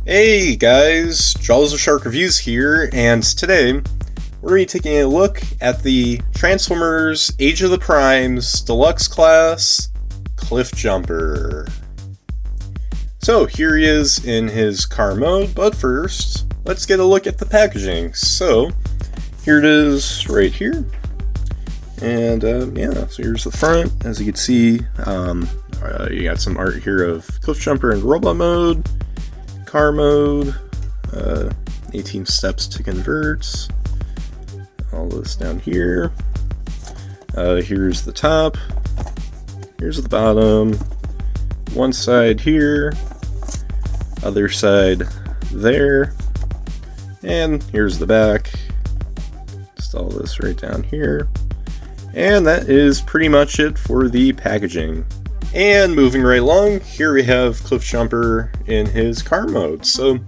Hey guys, JawsTheSharkReviews here, and today we're going to be taking a look at the Transformers Age of the Primes Deluxe class, Cliffjumper. So here he is in his car mode, but first, let's get a look at the packaging. So, here it is right here. And yeah, so here's the front. As you can see, you got some art here of Cliffjumper in robot mode, car mode, 18 steps to convert, all this down here. Here's the top, here's the bottom, one side here, other side there, and here's the back. Just all this right down here. And that is pretty much it for the packaging. And moving right along, here we have Cliffjumper in his car mode. So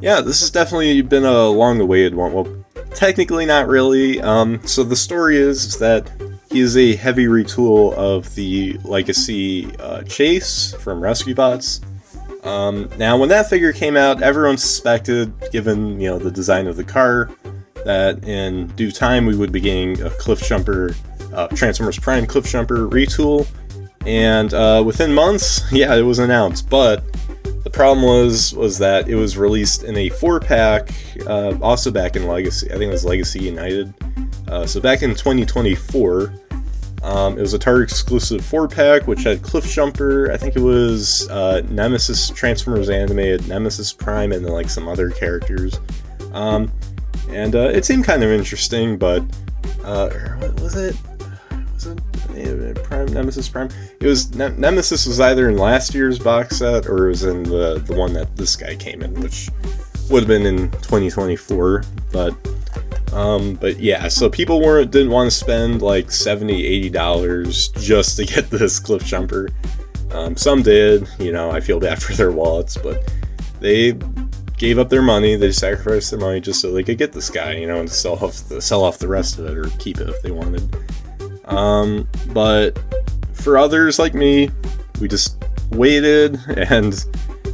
yeah, this has definitely been a long-awaited one. Well, technically not really. So the story is that he is a heavy retool of the Legacy Chase from Rescue Bots. Now, when that figure came out, everyone suspected, given the design of the car, that in due time we would be getting a Cliffjumper, Transformers Prime Cliffjumper retool. And within months, yeah, it was announced, but the problem was that it was released in a 4-pack, also back in Legacy. I think it was Legacy United. So back in 2024, it was a Target exclusive 4-pack, which had Cliffjumper. I think it was Nemesis, Transformers Animated, Nemesis Prime, and then like some other characters. And it seemed kind of interesting, but what was it? Prime, Nemesis Prime. It was Nemesis was either in last year's box set or it was in the one that this guy came in, which would have been in 2024. But yeah, so people didn't want to spend like $70-$80 just to get this Cliffjumper. Some did, I feel bad for their wallets, but they gave up their money, they sacrificed their money just so they could get this guy, and sell off the rest of it or keep it if they wanted. But for others like me, we just waited, and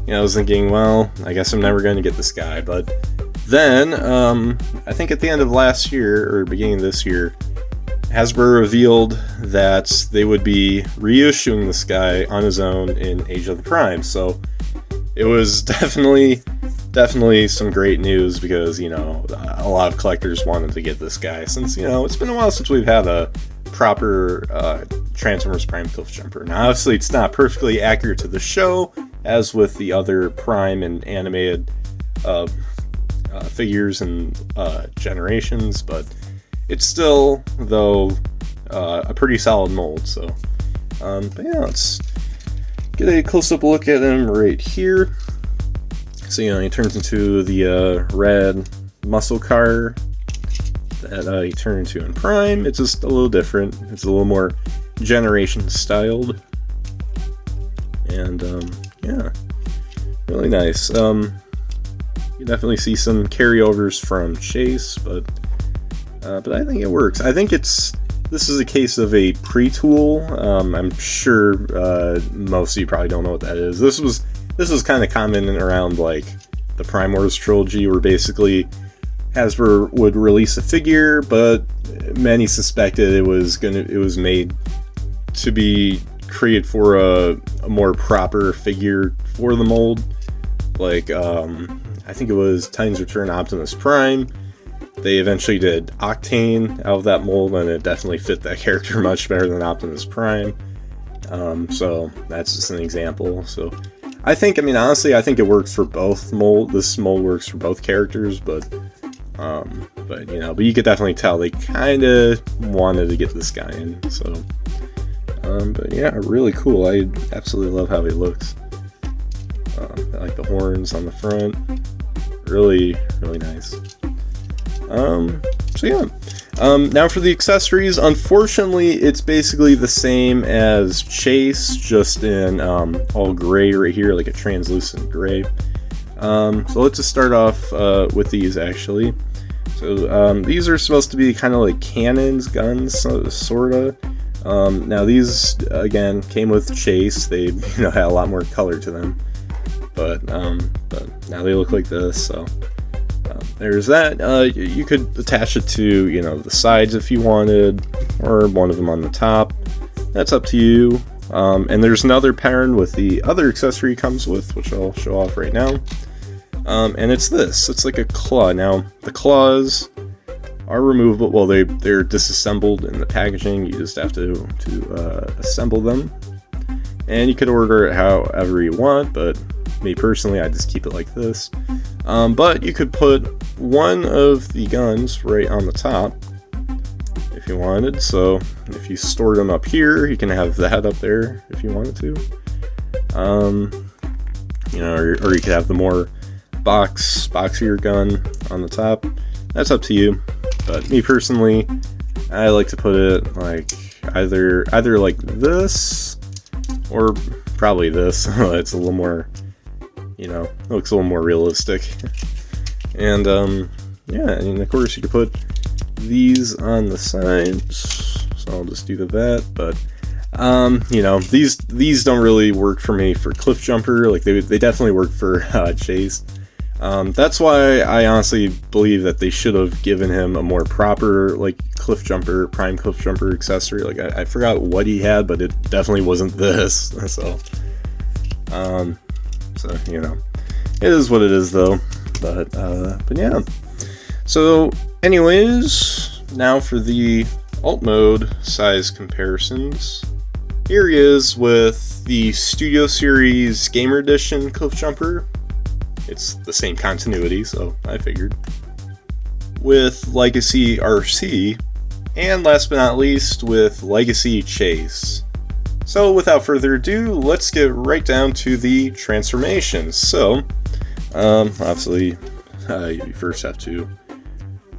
I was thinking, well, I guess I'm never going to get this guy. But then, I think at the end of last year, or beginning of this year, Hasbro revealed that they would be reissuing this guy on his own in Age of the Prime. So it was definitely some great news, because a lot of collectors wanted to get this guy, since it's been a while since we've had a proper Transformers Prime Cliffjumper. Now obviously it's not perfectly accurate to the show, as with the other Prime and animated figures and generations, but it's still, though, a pretty solid mold. So but yeah, let's get a close-up look at him right here. So he turns into the red muscle car that he turned into in Prime. It's just a little different. It's a little more generation styled, and yeah, really nice. You definitely see some carryovers from Chase, but I think it works. I think this is a case of a pre-tool. I'm sure most of you probably don't know what that is. This was kind of common around like the Prime Wars trilogy, where basically Hasbro would release a figure, but many suspected it was made to be created for a more proper figure for the mold. Like I think it was Titans Return Optimus Prime. They eventually did Octane out of that mold, and it definitely fit that character much better than Optimus Prime. So that's just an example. So I think it works for both mold. This mold works for both characters, but you could definitely tell they kind of wanted to get this guy in. So, but yeah, really cool. I absolutely love how he looks. I like the horns on the front. Really, really nice. So yeah. Now for the accessories, unfortunately, it's basically the same as Chase, just in all gray right here, like a translucent gray. So let's just start off with these, actually. So these are supposed to be kind of like cannons, guns, sorta. Now these, again, came with Chase. They had a lot more color to them. but now they look like this. So there's that. You could attach it to, you know, the sides if you wanted, or one of them on the top. That's up to you. And there's another pattern with the other accessory it comes with, which I'll show off right now. And it's this. It's like a claw. Now, the claws are removable. Well, they're disassembled in the packaging. You just have to assemble them. And you could order it however you want, but me personally, I just keep it like this. But you could put one of the guns right on the top if you wanted. So if you store them up here, you can have that up there if you wanted to. You know, or you could have the more boxier gun on the top. That's up to you. But me personally, I like to put it like either like this, or probably this. It's a little more, you know, it looks a little more realistic. And yeah, and of course you could put these on the sides, so I'll just do that. But you know, these don't really work for me for Cliffjumper. Like they definitely work for Chase. That's why I honestly believe that they should have given him a more proper, like, prime Cliffjumper accessory. Like, I forgot what he had, but it definitely wasn't this. So you know, it is what it is, though. But yeah. So, anyways, now for the alt mode size comparisons. Here he is with the Studio Series Gamer Edition Cliffjumper. It's the same continuity, so I figured. With Legacy RC, and last but not least, with Legacy Chase. So without further ado, let's get right down to the transformations. So, obviously, you first have to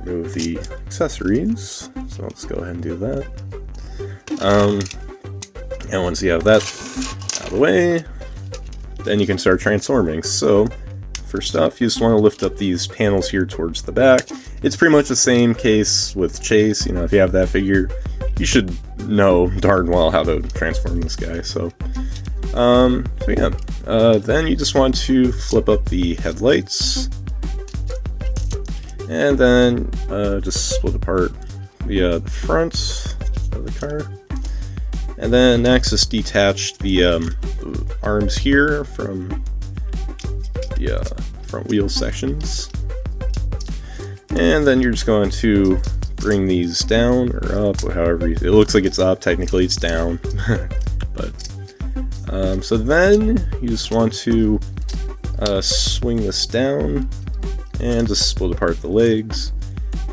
remove the accessories. So let's go ahead and do that. And once you have that out of the way, then you can start transforming. So, first off, you just want to lift up these panels here towards the back. It's pretty much the same case with Chase. You know, if you have that figure, you should know darn well how to transform this guy. So yeah. Then you just want to flip up the headlights, and then just split apart the front of the car. And then next, just detach the arms here from the front wheel sections. And then you're just going to bring these down or up, or however it looks like it's up. Technically it's down. But so then you just want to swing this down and just split apart the legs.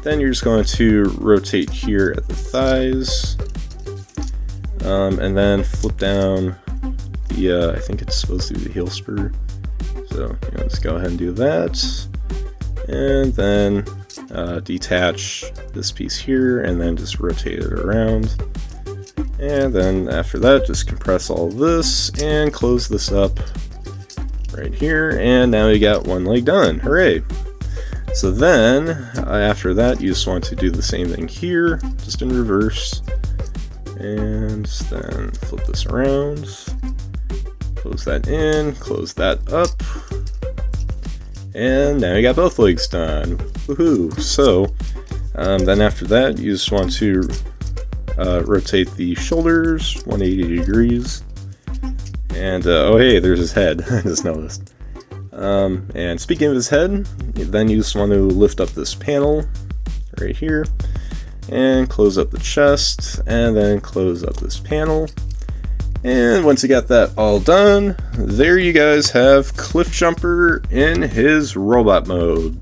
Then you're just going to rotate here at the thighs, and then flip down the I think it's supposed to be the heel spur. So let's go ahead and do that, and then detach this piece here, and then just rotate it around. And then after that, just compress all this and close this up right here, and now you got one leg done. Hooray! So then after that, you just want to do the same thing here, just in reverse, and then flip this around. Close that in, close that up, and now you got both legs done. Woohoo! So then after that, you just want to rotate the shoulders 180 degrees, and oh hey, there's his head. I just noticed. And speaking of his head, then you just want to lift up this panel right here, and close up the chest, and then close up this panel. And once you got that all done, there you guys have Cliffjumper in his robot mode.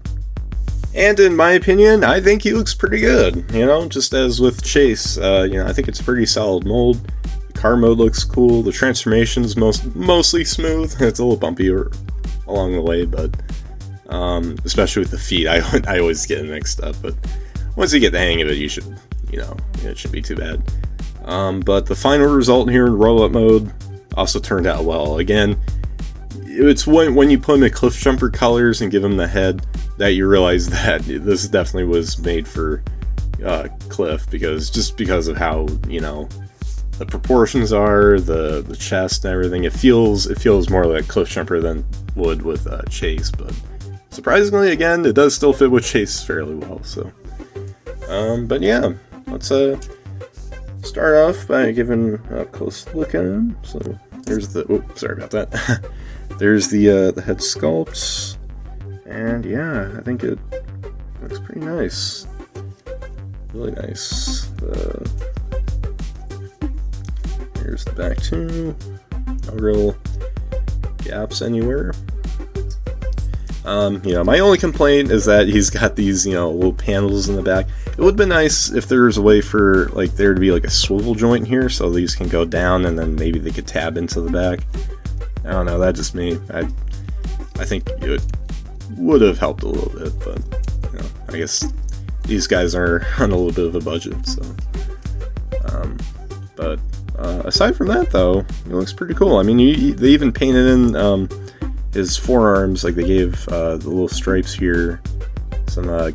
And in my opinion, I think he looks pretty good. You know, just as with Chase, you know, I think it's a pretty solid mold. The car mode looks cool. The transformation's mostly smooth. It's a little bumpy along the way, but especially with the feet, I always get it mixed up. But once you get the hang of it, you should, you know, it shouldn't be too bad. But the final result here in robot mode also turned out well. Again, it's when you put him in Cliffjumper colors and give him the head that you realize that this definitely was made for Cliff, because of how, you know, the proportions are, the chest and everything. It feels more like Cliffjumper than would with Chase, but surprisingly, again, it does still fit with Chase fairly well. So, but yeah, let's start off by giving a close look at him. So there's the sorry about that. There's the head sculpt, and yeah, I think it looks pretty nice. Really nice. Here's the back too. No real gaps anywhere. My only complaint is that he's got these, little panels in the back. It would have been nice if there was a way for there to be a swivel joint here, so these can go down and then maybe they could tab into the back. I don't know. That's just me. I think it would have helped a little bit, but I guess these guys are on a little bit of a budget, so. But aside from that, though, it looks pretty cool. I mean, they even painted in his forearms, they gave the little stripes here, some kind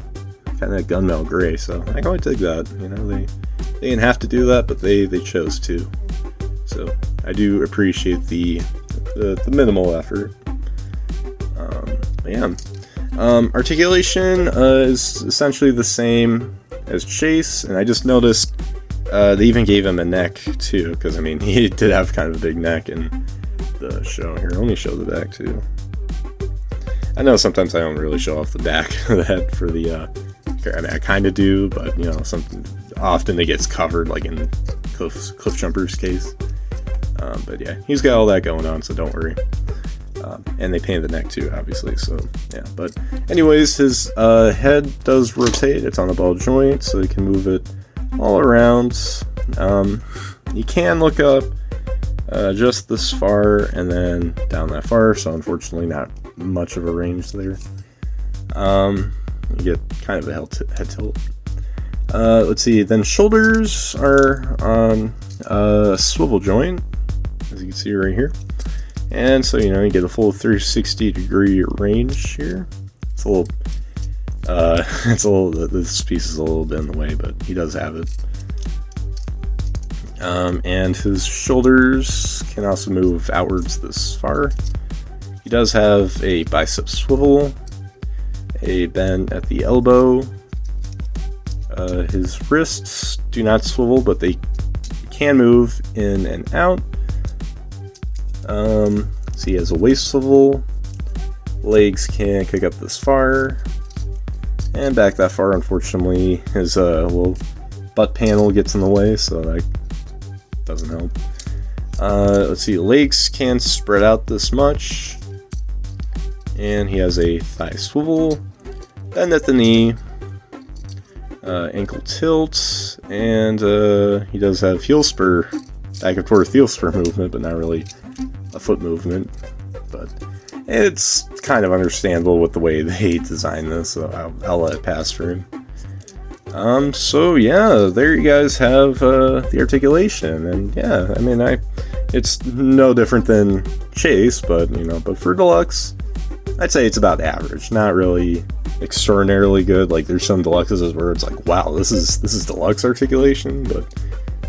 of gunmetal gray. So I quite dig that. They didn't have to do that, but they chose to. So I do appreciate the minimal effort. Articulation is essentially the same as Chase, and I just noticed they even gave him a neck too, because he did have kind of a big neck in the show. Here, let me show the back too. I know sometimes I don't really show off the back of the head for the I kind of do, but often it gets covered, like in Cliffjumper's case. But yeah, he's got all that going on, so don't worry. And they painted the neck too, obviously, so yeah. But anyways, his head does rotate. It's on a ball joint, so you can move it all around. You can look up just this far and then down that far, so unfortunately not much of a range there. You get kind of a head tilt. Let's see, then shoulders are on a swivel joint, as you can see right here. And so, you get a full 360 degree range here. It's a little, this piece is a little bit in the way, but he does have it. And his shoulders can also move outwards this far. He does have a bicep swivel, a bend at the elbow. His wrists do not swivel, but they can move in and out. So he has a waist swivel. Legs can kick up this far and back that far. Unfortunately, his little butt panel gets in the way, so that doesn't help. Let's see, legs can spread out this much, and he has a thigh swivel, bend at the knee, ankle tilt, and he does have heel spur, back and forth heel spur movement, but not really a foot movement. But it's kind of understandable with the way they designed this, so I'll let it pass for him. So yeah, there you guys have the articulation, and yeah, it's no different than Chase, but but for Deluxe, I'd say it's about average, not really extraordinarily good. There's some Deluxes where it's wow, this is Deluxe articulation, but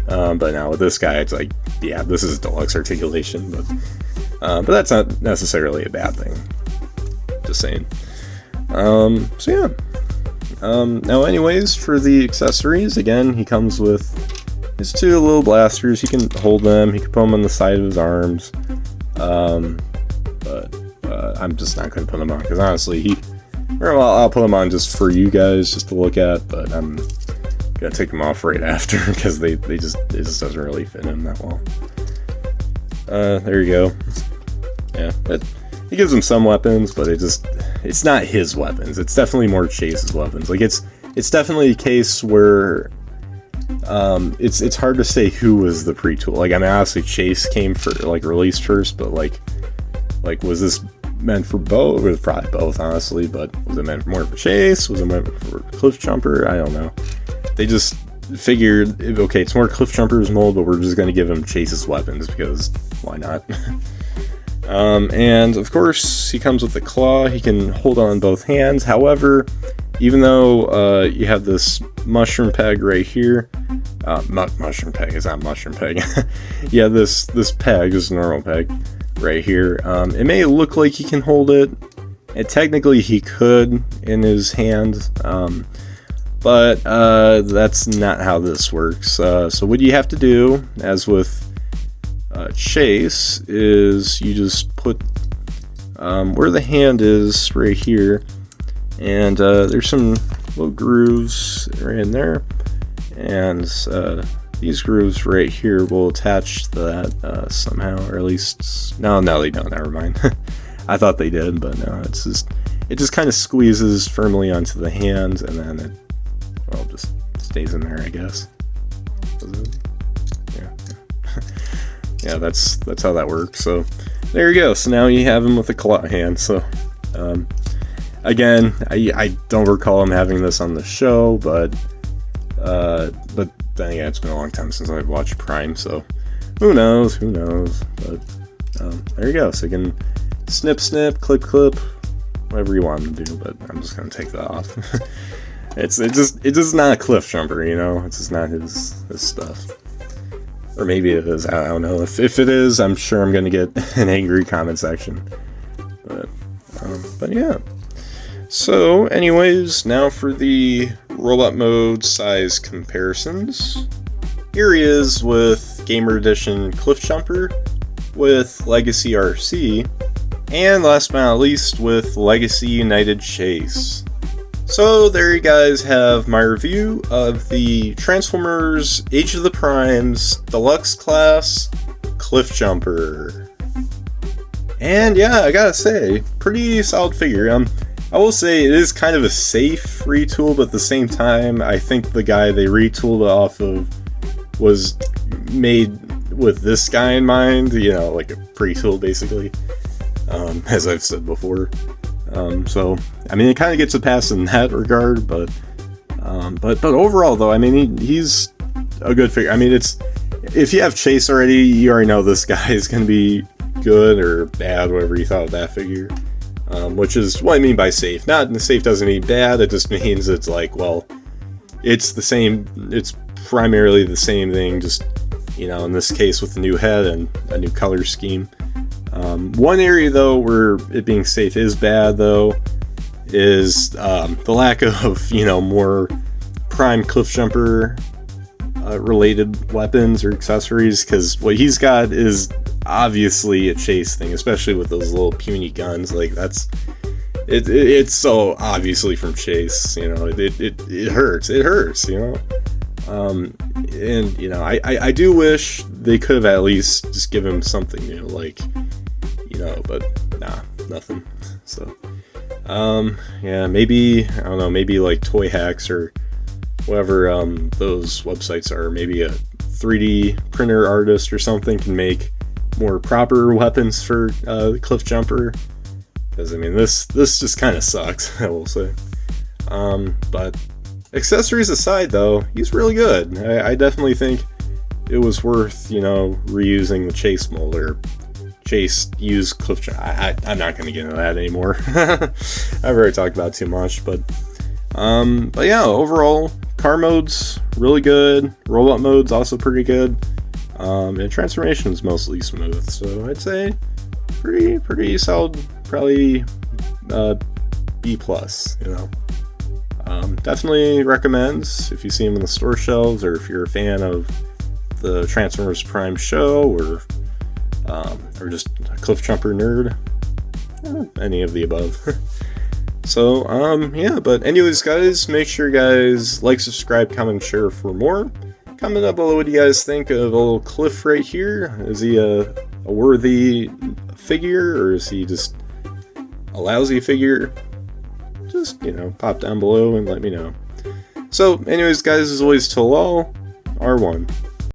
now with this guy, it's yeah, this is Deluxe articulation, but that's not necessarily a bad thing. Just saying. So yeah. Now anyways, for the accessories, again, he comes with his two little blasters. He can hold them, he can put them on the side of his arms, but I'm just not going to put them on, because honestly, I'll put them on just for you guys, just to look at, but I'm going to take them off right after, because it just doesn't really fit him that well. There you go. Yeah, he gives him some weapons, but it's not his weapons. It's definitely more Chase's weapons. It's definitely a case where it's hard to say who was the pre-tool. Obviously Chase came for released first, but was this meant for both? It was probably both, honestly, but was it meant more for Chase? Was it meant for Cliffjumper? I don't know. They just figured, okay, it's more Cliffjumper's mold, but we're just going to give him Chase's weapons, because why not? And of course, he comes with the claw. He can hold on both hands. However, even though you have this mushroom peg right here, mushroom peg. It's not mushroom peg. Yeah, this peg is a normal peg right here. It may look like he can hold it, and technically he could in his hand, but that's not how this works. So what you have to do, as with Chase, is you just put where the hand is right here, and there's some little grooves right in there, and these grooves right here will attach to that somehow, or at least no, they don't. Never mind. I thought they did, but no. It just kind of squeezes firmly onto the hand, and then it just stays in there, I guess. Yeah. Yeah, that's how that works. So there you go. So now you have him with a claw hand. So again, I don't recall him having this on the show, but then again, it's been a long time since I've watched Prime, so who knows? But there you go. So you can snip, clip, whatever you want him to do. But I'm just gonna take that off. It's just not a Cliffjumper, you know. It's just not his stuff. Or maybe it is. I don't know. If it is, I'm sure I'm gonna get an angry comment section. But yeah. So, anyways, now for the robot mode size comparisons. Here he is with Gamer Edition Cliffjumper, with Legacy RC, and last but not least with Legacy United Chase. So there you guys have my review of the Transformers Age of the Primes Deluxe Class Cliffjumper. And yeah, I gotta say, pretty solid figure. I will say it is kind of a safe retool, but at the same time, I think the guy they retooled it off of was made with this guy in mind, you know, like a pre-tool basically, as I've said before. So, I mean, it kind of gets a pass in that regard, but overall though, I mean, he's a good figure. I mean, if you have Chase already, you already know this guy is going to be good or bad, whatever you thought of that figure. Which is what I mean by safe. Not the safe doesn't mean bad, it just means it's like, well, it's the same, it's primarily the same thing, just, you know, in this case with a new head and a new color scheme. One area though where it being safe is bad though is the lack of, you know, more Prime Cliffjumper related weapons or accessories, because what he's got is obviously a Chase thing, especially with those little puny guns. Like it's so obviously from Chase, you know. It hurts, you know. And you know, I do wish they could have at least just given him something new, like, you know, but nah, nothing. So yeah, maybe, I don't know, maybe like Toy Hacks or whatever those websites are, maybe a 3D printer artist or something can make more proper weapons for Cliffjumper, because I mean this just kind of sucks, I will say. But accessories aside though, he's really good. I definitely think it was worth, you know, reusing the Chase mold, or Chase used Cliffjumper. I'm not going to get into that anymore. I've already talked about it too much, but yeah, overall car mode's really good, robot mode's also pretty good. And transformation's mostly smooth, so I'd say pretty solid, probably B+, you know. Definitely recommends if you see them in the store shelves, or if you're a fan of the Transformers Prime show, or just a Cliffjumper nerd, any of the above. So yeah, but anyways guys, make sure you guys like, subscribe, comment, share for more. Comment down below what you guys think of a little Cliff right here. Is he a worthy figure, or is he just a lousy figure? Just, you know, pop down below and let me know. So anyways guys, as always, till all, R1.